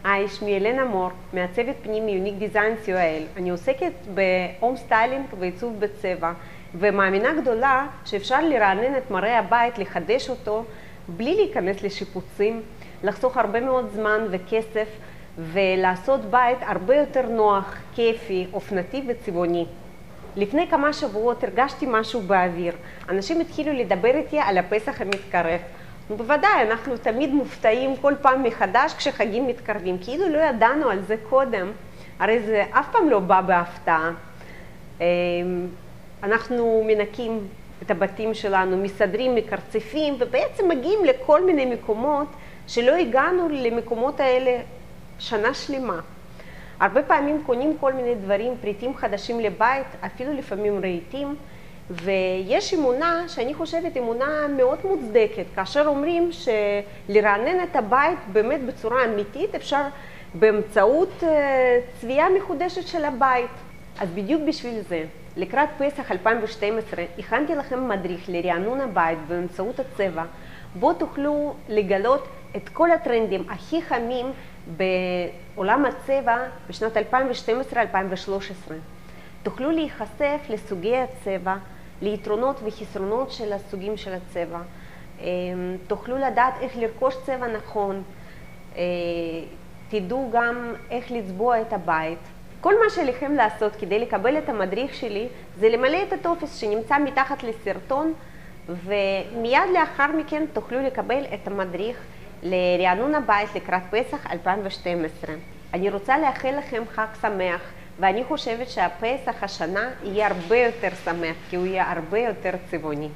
היי, שמי אלנה מור, מעצבת פנים מיוניק דיזיין COIL. אני עוסקת בהום סטיילינג ועיצוב בצבע, ומאמינה גדולה שאפשר לרענן את מראה הבית, לחדש אותו, בלי להיכנס לשיפוצים, לחסוך הרבה מאוד זמן וכסף, ולעשות בית הרבה יותר נוח, כיפי, אופנתי וצבעוני. לפני כמה שבועות הרגשתי משהו באוויר. אנשים התחילו לדבר איתי על הפסח המתקרב. בוודאי, אנחנו תמיד מופתעים כל פעם מחדש כשחגים מתקרבים, כאילו לא ידענו על זה קודם, הרי זה אף פעם לא בא בהפתעה. אנחנו מנקים את הבתים שלנו, מסדרים, מקרצפים, ובעצם מגיעים לכל מיני מקומות שלא הגענו למקומות האלה שנה שלמה. הרבה פעמים קונים כל מיני דברים, פריטים חדשים לבית, אפילו לפעמים רהיטים, ויש אמונה שאני חושבת אמונה מאוד מוצדקת, כאשר אומרים שלרענן את הבית באמת בצורה אמיתית אפשר באמצעות צביעה מחודשת של הבית. אז בדיוק בשביל זה, לקראת פסח 2012, הכנתי לכם מדריך לרענון הבית באמצעות הצבע, בו תוכלו לגלות את כל הטרנדים הכי חמים בעולם הצבע בשנת 2012-2013. תוכלו להיחשף לסוגי הצבע, ליתרונות וחסרונות של הסוגים של הצבע. תוכלו לדעת איך לרכוש צבע נכון, תדעו גם איך לצבוע את הבית. כל מה שעליכם לעשות כדי לקבל את המדריך שלי זה למלא את הטופס שנמצא מתחת לסרטון, ומיד לאחר מכן תוכלו לקבל את המדריך לרענון הבית לקראת פסח 2012. אני רוצה לאחל לכם חג שמח, ואני חושבת שהפסח השנה יהיה הרבה יותר שמח, כי הוא יהיה הרבה יותר צבעוני.